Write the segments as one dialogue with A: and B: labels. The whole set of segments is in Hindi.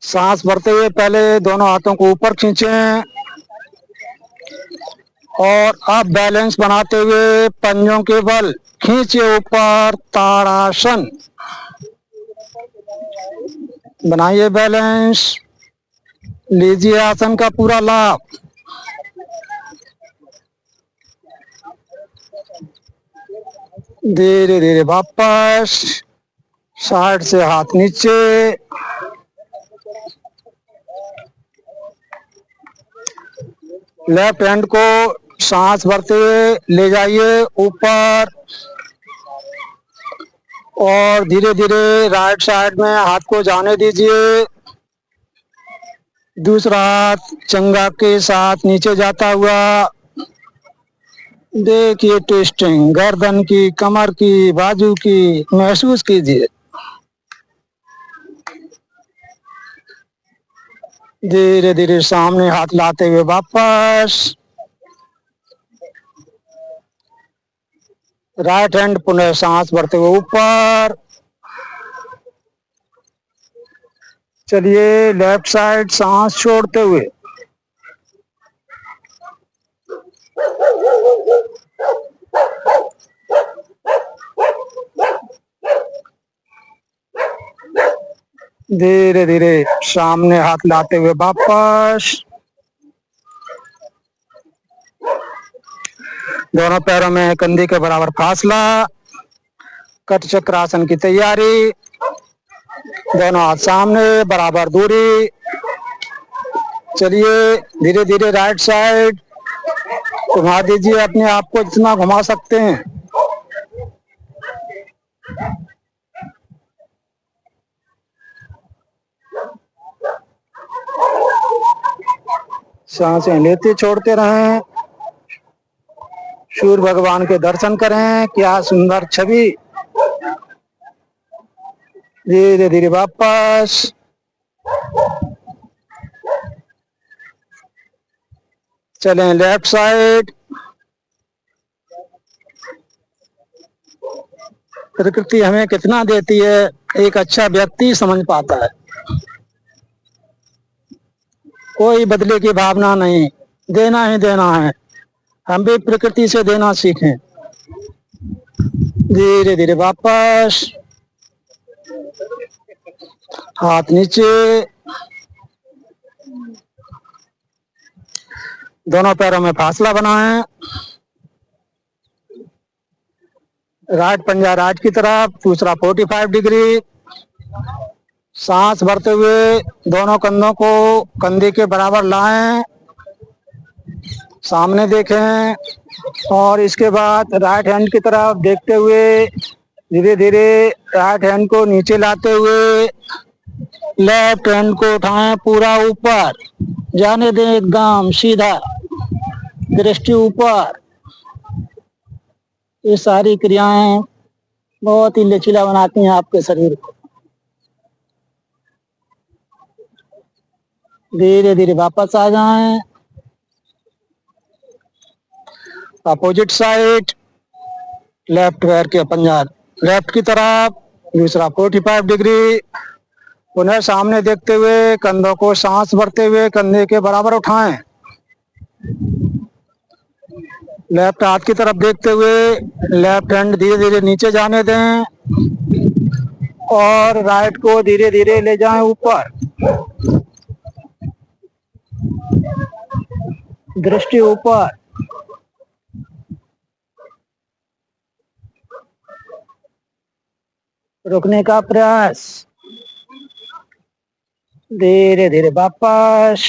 A: सांस भरते हुए पहले दोनों हाथों को ऊपर खींचें और अब बैलेंस बनाते हुए पंजों के बल खींचे ऊपर ताड़ासन। बनाइए बैलेंस, लीजिए आसन का पूरा लाभ। धीरे धीरे वापस साइड से हाथ नीचे, लेफ्ट हैंड को सांस भरते हुए ले जाइए ऊपर और धीरे धीरे राइट साइड में हाथ को जाने दीजिए। दूसरा हाथ चंगा के साथ नीचे जाता हुआ, देखिए ट्विस्टिंग गर्दन की, कमर की, बाजू की महसूस कीजिए। धीरे धीरे सामने हाथ लाते हुए वापस, राइट हैंड पुनः सांस भरते हुए ऊपर। चलिए लेफ्ट साइड सांस छोड़ते हुए, धीरे धीरे सामने हाथ लाते हुए वापस। दोनों पैरों में कंधे के बराबर फासला, कट चक्रासन की तैयारी। दोनों हाथ सामने, बराबर दूरी। चलिए धीरे धीरे राइट साइड घुमा दीजिए अपने आप को जितना घुमा सकते हैं। सांसें लेते छोड़ते रहें। सूर्य भगवान के दर्शन करें, क्या सुंदर छवि। धीरे धीरे वापस, चलें लेफ्ट साइड। प्रकृति हमें कितना देती है एक अच्छा व्यक्ति समझ पाता है। कोई बदले की भावना नहीं, देना ही देना है। हम भी प्रकृति से देना सीखें। धीरे धीरे वापस, हाथ नीचे, दोनों पैरों में फासला बनाएं। राइट पंजा राइट की तरफ, दूसरा 45 डिग्री। सांस भरते हुए दोनों कंधों को कंधे के बराबर लाएं, सामने देखें और इसके बाद राइट हैंड की तरफ देखते हुए धीरे धीरे राइट हैंड को नीचे लाते हुए लेफ्ट हैंड को उठाएं पूरा ऊपर, जाने दें एकदम सीधा, दृष्टि ऊपर। ये सारी क्रियाएं बहुत ही लचीला बनाती हैं आपके शरीर को। धीरे धीरे वापस आ जाएं। अपोजिट साइड, लेफ्ट पैर के पंजा लेफ्ट की तरफ, दूसरा 45 डिग्री। पुनः सामने देखते हुए कंधों को सांस भरते हुए कंधे के बराबर उठाएं। लेफ्ट हाथ की तरफ देखते हुए लेफ्ट हैंड धीरे धीरे नीचे जाने दें और राइट को धीरे धीरे ले जाएं ऊपर, दृष्टि ऊपर। रुकने का प्रयास। धीरे धीरे वापस,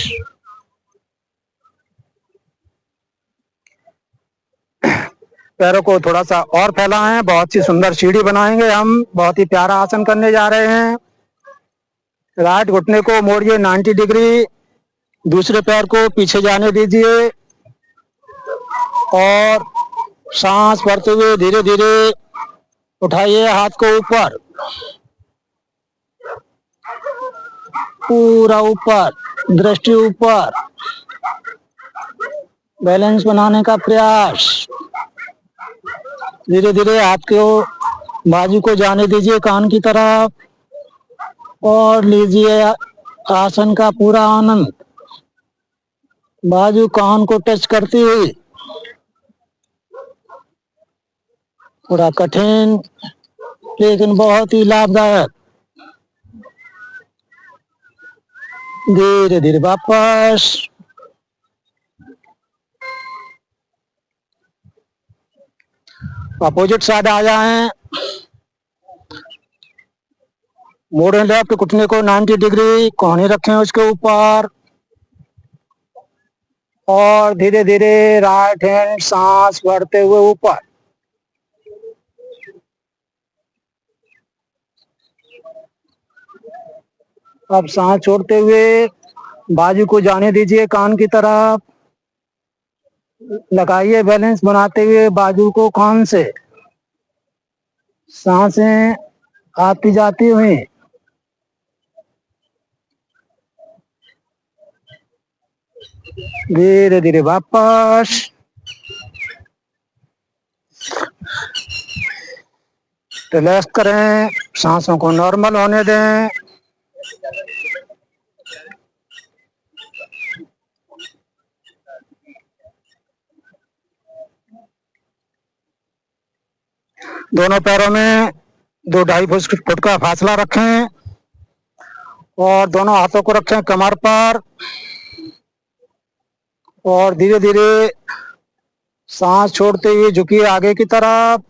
A: पैरों को थोड़ा सा और फैलाएं। बहुत सी सुंदर सीढ़ी बनाएंगे हम, बहुत ही प्यारा आसन करने जा रहे हैं। राइट घुटने को मोड़िए 90 डिग्री, दूसरे पैर को पीछे जाने दीजिए और सांस भरते हुए धीरे धीरे उठाइए हाथ को ऊपर, पूरा ऊपर, दृष्टि ऊपर। बैलेंस बनाने का प्रयास। धीरे धीरे हाथ को बाजू को जाने दीजिए कान की तरफ और लीजिए आसन का पूरा आनंद। बाजू कान को टच करती हुई, थोड़ा कठिन लेकिन बहुत ही लाभदायक। धीरे धीरे वापस। अपोजिट साइड आ जाएं। मोड़ें लेफ्ट घुटने को 90 डिग्री, कोहनी रखें उसके ऊपर और धीरे धीरे राइट हैंड सांस भरते हुए ऊपर। अब सांस छोड़ते हुए बाजू को जाने दीजिए कान की तरफ। लगाइए बैलेंस बनाते हुए बाजू को कान से। सांसें आती जाती हुई। धीरे धीरे वापस। रिलैक्स करें, सांसों को नॉर्मल होने दें। दोनों पैरों में 2-2.5 फुट का फासला रखें और दोनों हाथों को रखें कमर पर और धीरे धीरे सांस छोड़ते हुए झुकिए आगे की तरफ।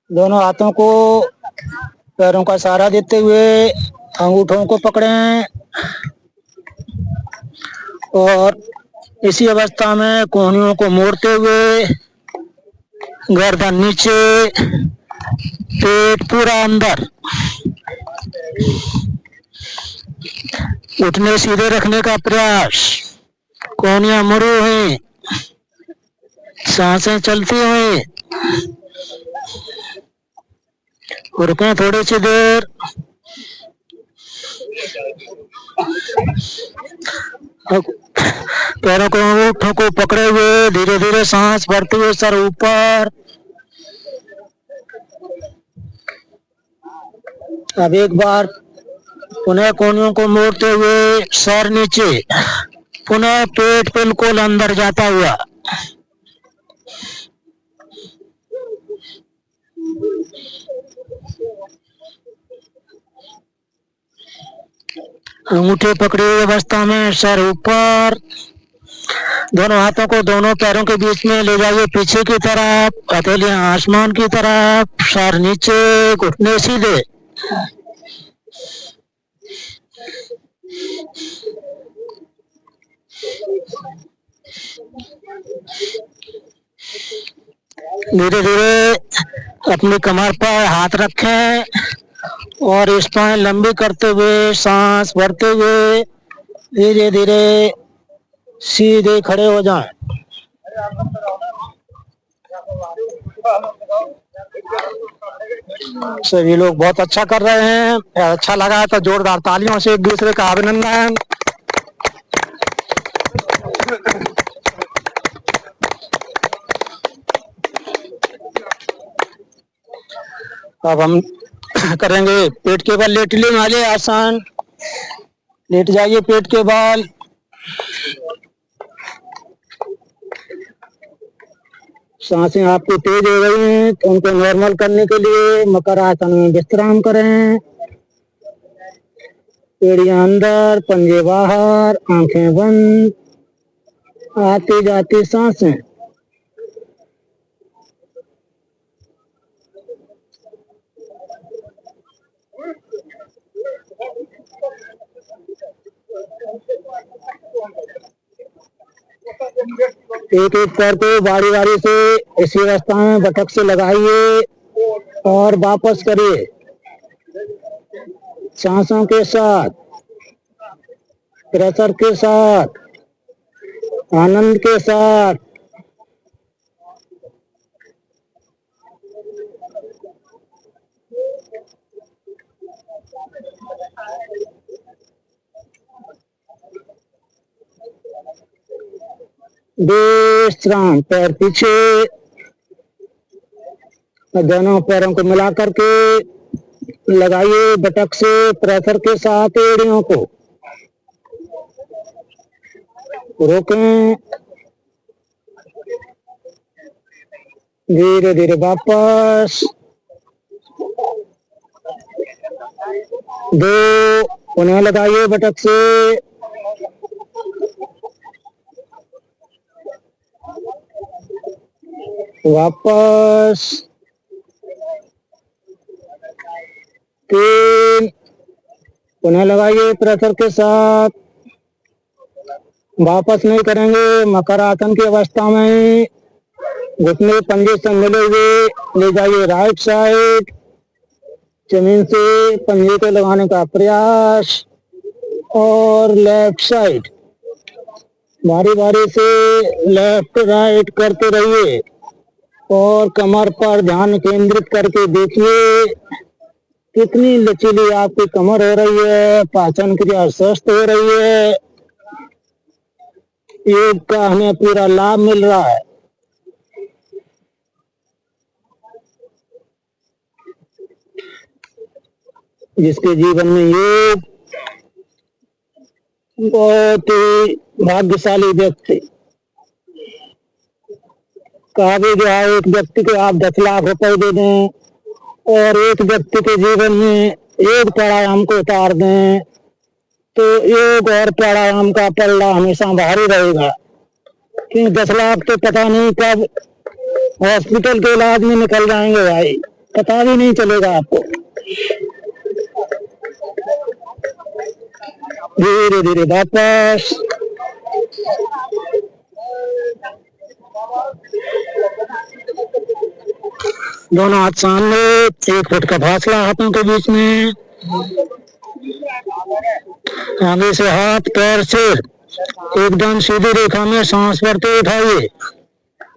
A: दोनों हाथों को पैरों का सहारा देते हुए अंगूठों को पकड़ें और इसी अवस्था में कोहनियों को मोड़ते हुए गर्दन नीचे, पेट पूरा अंदर, उठने सीधे रखने का प्रयास। कोहनियां मुड़ी हुई, सांसें चलती हुई। रुकें थोड़ी सी देर। पैरों को अंगूठों को पकड़े हुए धीरे धीरे सांस भरते हुए सर ऊपर। अब एक बार पुनः कोहनियों को मोड़ते हुए सर नीचे, पुनः पेट बिल्कुल अंदर जाता हुआ। अंगूठे पकड़ी हुई अवस्था में सर ऊपर। दोनों हाथों को दोनों पैरों के बीच में ले जाइए पीछे की तरफ, हथेलियां आसमान की तरफ, सर नीचे, घुटने सीधे। धीरे धीरे अपनी कमर पर हाथ रखें और स्पाइन लंबी करते हुए सांस भरते हुए धीरे धीरे सीधे खड़े हो जाएं। सभी लोग बहुत अच्छा कर रहे हैं। अच्छा लगा तो जोरदार तालियों से एक दूसरे का अभिनंदन। अब हम करेंगे पेट के बल लेटने वाले आसन। लेट जाइए पेट के बल। सांसें आपकी तेज हो गई हैं तो उनको नॉर्मल करने के लिए मकर आसन में विश्राम करें। एड़ियां अंदर, पंजे बाहर, आंखें बंद, आती जाती सांसें। एक एक पैर को बारी बारी से इसी अवस्था में बटक से लगाइए और वापस करिए सांसों के साथ, प्रेशर के साथ, आनंद के साथ। विश्राम। पैर पीछे, दोनों पैरों को मिला करके लगाइए बटक से प्रेशर के साथ एड़ियों को। रोकें, धीरे धीरे वापस। 2, उन्हें लगाइए बटक से। वापस। 3, उन्हें लगाइए प्रेशर के साथ। वापस नहीं करेंगे। मकर आसन की अवस्था में घुटने पंजे से मिले हुए ले जाइए राइट साइड। जमीन से पंजे को लगाने का प्रयास। और लेफ्ट साइड बारी बारी से लेफ्ट राइट करते रहिए और कमर पर ध्यान केंद्रित करके देखिए कितनी लचीली आपकी कमर हो रही है, पाचन क्रिया स्वस्थ हो रही है। योग का हमें पूरा लाभ मिल रहा है। जिसके जीवन में योग बहुत ही भाग्यशाली व्यक्ति। कहा भी गया एक व्यक्ति को आप 10 लाख रुपए दे दें और एक व्यक्ति के जीवन में एक प्राणायाम को उतार दें तो योग और प्राणायाम का पल्ला हमेशा भारी रहेगा। क्योंकि 10 लाख तो पता नहीं कब हॉस्पिटल के इलाज में निकल जाएंगे भाई, पता भी नहीं चलेगा आपको। धीरे धीरे वापस। दोनों हाथ सामने, 1 फुट का फासला हाथों के बीच में। आगे से हाथ पैर सिर एकदम सीधी रेखा में सांस भरते उठाइए।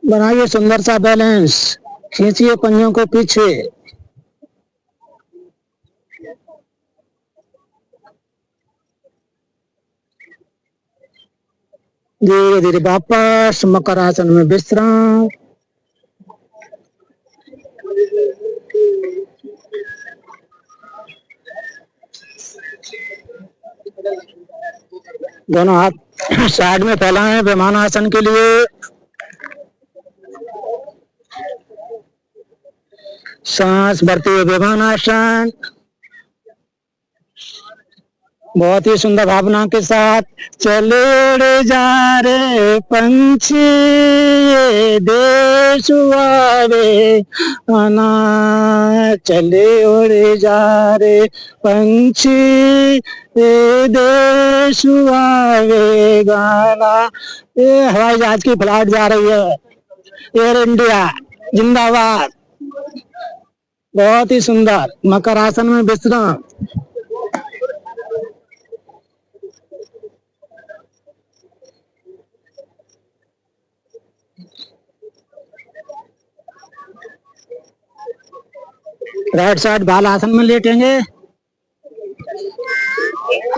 A: बनाइए सुंदर सा बैलेंस। खींचिए पंजों को पीछे। धीरे धीरे वापस मकर आसन में विश्राम। दोनों हाथ साइड में फैलाएं विमान आसन के लिए। सांस भरते हुए विमान आसन बहुत ही सुंदर भावना के साथ। चले उड़े जा रे पंछी ये देश आवे आना, चले उड़े जा रे पंछी ये देश आवे गाना। ये हवाई जहाज की फ्लाइट जा रही है, एयर इंडिया जिंदाबाद। बहुत ही सुंदर मकर आसन में विश्राम। राइट साइड बाल आसन में लेटेंगे।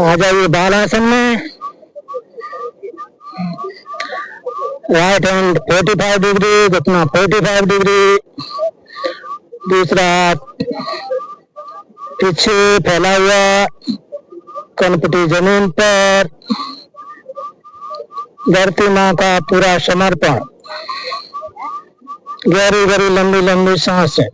A: आ जाइए बाल आसन में। राइट हैंड 45 डिग्री, घुटना 45 डिग्री। दूसरा हाथ पीछे फैला हुआ, कनपटी जमीन पर। धरती माँ का पूरा समर्पण। गहरी गहरी लंबी लंबी सांसें।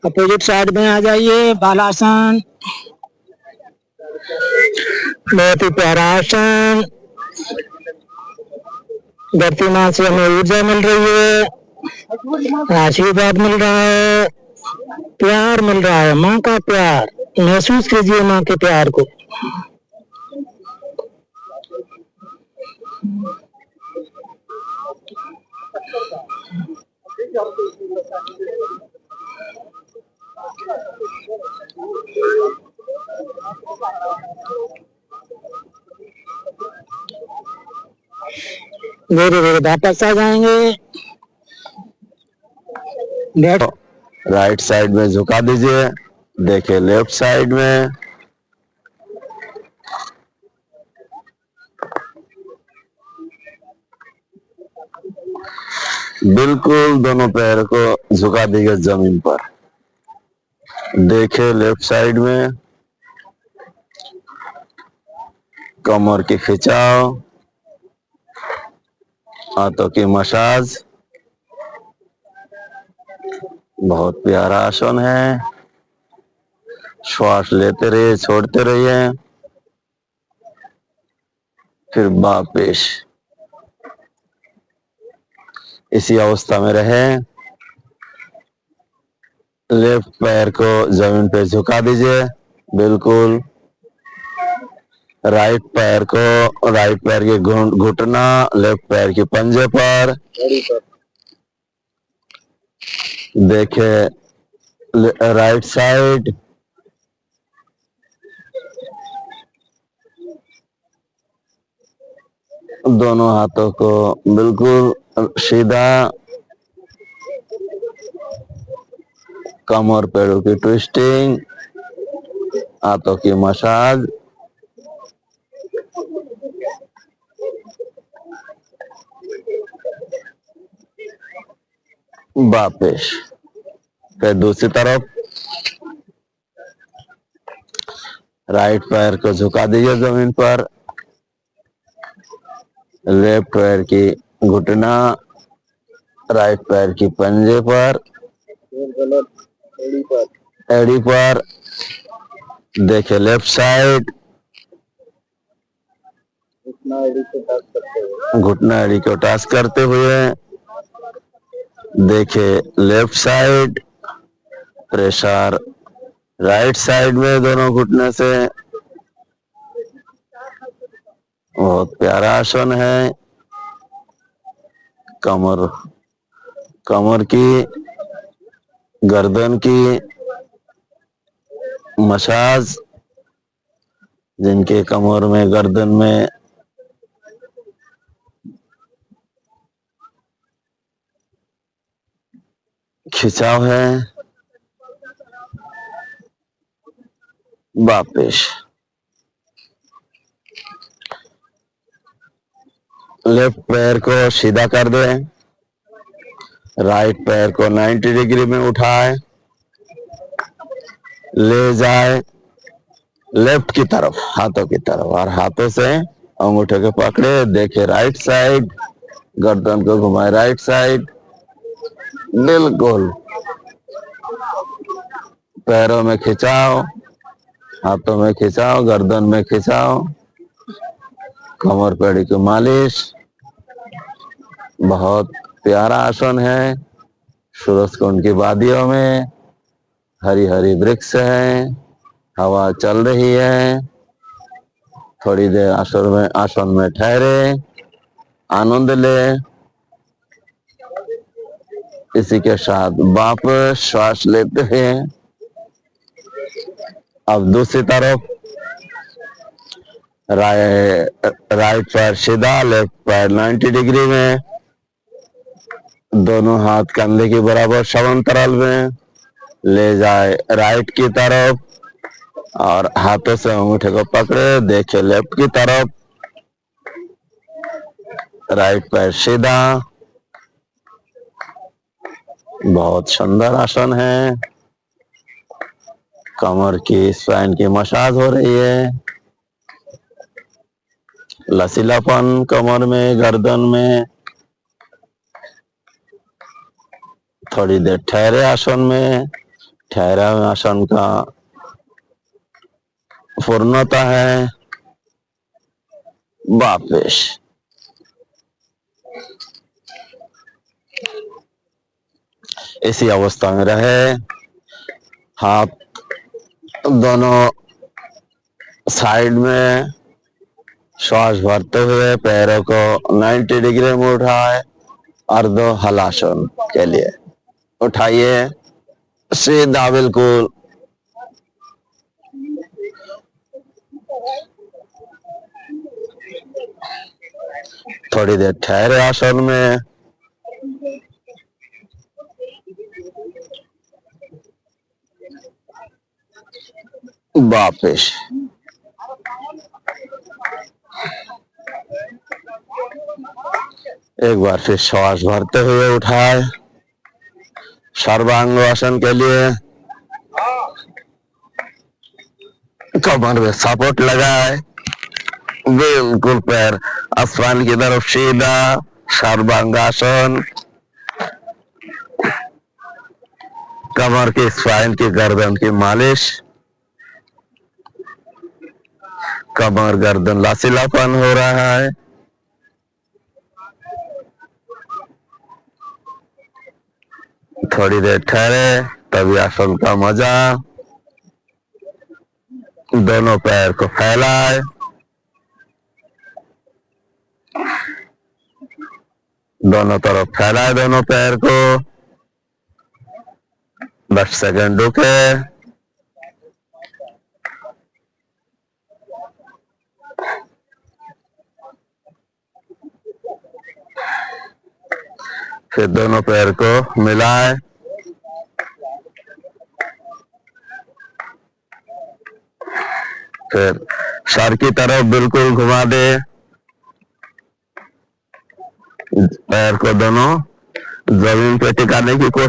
A: अपोजिट साइड में आ जाइए बालासन। बहुत ही प्यारा आसन। धरती माँ से हमें ऊर्जा मिल रही है, आशीर्वाद मिल रहा है, प्यार मिल रहा है, माँ का प्यार। महसूस कीजिए माँ के प्यार को। धीरे धीरे वापस आ जाएंगे।
B: राइट साइड में झुका दीजिए, देखिए लेफ्ट साइड में। बिल्कुल दोनों पैर को झुका दीजिए जमीन पर, देखिए लेफ्ट साइड में। कमर की खिंचाव, हाथों की मसाज। बहुत प्यारा आसन है। श्वास लेते रहिए, छोड़ते रहिए, फिर वापिस इसी अवस्था में रहे। लेफ्ट पैर को जमीन पे झुका दीजिए, बिल्कुल। राइट पैर को, राइट पैर के घुटना लेफ्ट पैर के पंजे पर, देखे राइट साइड। दोनों हाथों को बिल्कुल सीधा, कमर पैरों की ट्विस्टिंग, हाथों की मसाज। वापिस फिर दूसरी तरफ। राइट पैर को झुका दीजिए जमीन पर, लेफ्ट पैर की घुटना राइट पैर की पंजे पर, एड़ी पर, देखे लेफ्ट साइड। घुटना एड़ी को टच करते हुए, देखे left side. Pressure right side में दोनों घुटने से। बहुत प्यारा आसन है। कमर की, गर्दन की मसाज। जिनके कमर में, गर्दन में खिंचाव है, वापिस लेफ्ट पैर को सीधा कर दें, राइट पैर को 90 डिग्री में उठाए, ले जाए लेफ्ट की तरफ, हाथों की तरफ, और हाथों से अंगूठे को पकड़े, देखे राइट साइड। गर्दन को घुमाए राइट साइड, बिल्कुल। पैरों में खिंचाव, हाथों में खिंचाव, गर्दन में खिंचाव, कमर पेड़ी की मालिश। बहुत प्यारा आसन है। सूरज कुंड की वादियों में हरी हरी वृक्ष है, हवा चल रही है। थोड़ी देर आसन में ठहरे, आनंद ले। इसी के साथ वापस श्वास लेते हैं। अब दूसरी तरफ, राइट पैर सीधा, लेफ्ट पैर 90 डिग्री में, दोनों हाथ कंधे के बराबर समांतराल में ले जाए राइट की तरफ, और हाथों से अंगूठे को पकड़े, देखे लेफ्ट की तरफ। राइट पैर सीधा। बहुत सुंदर आसन है। कमर की, स्पाइन की मसाज हो रही है। लचीलापन कमर में, गर्दन में। थोड़ी देर ठहरे आसन में। ठहरा आसन का पूर्णता है। वापिस इसी अवस्था में रहे। हाथ दोनों साइड में, श्वास भरते हुए पैरों को 90 डिग्री में उठाए, अर्ध हलासन के लिए। उठाइए सीधा बिल्कुल। थोड़ी देर ठहरे आसन में। वापिस एक बार फिर श्वास भरते हुए उठाए सर्वांग आसन के लिए। कमर में सपोर्ट लगाए, बिल्कुल पैर आसमान की तरफ सीधा, सर्वांगासन। कमर की स्पाइन की गर्दन की मालिश, कमर गर्दन लचीलापन हो रहा है। थोड़ी देर ठहरे, तभी आसन का मजा। दोनों पैर को फैलाए, दोनों तरफ फैलाए दोनों पैर को। 10 सेकंड रुके। फिर दोनों पैर को मिलाए, फिर सर की तरफ बिल्कुल घुमा दे। पैर को दोनों जमीन पे टिकाने की कोशिश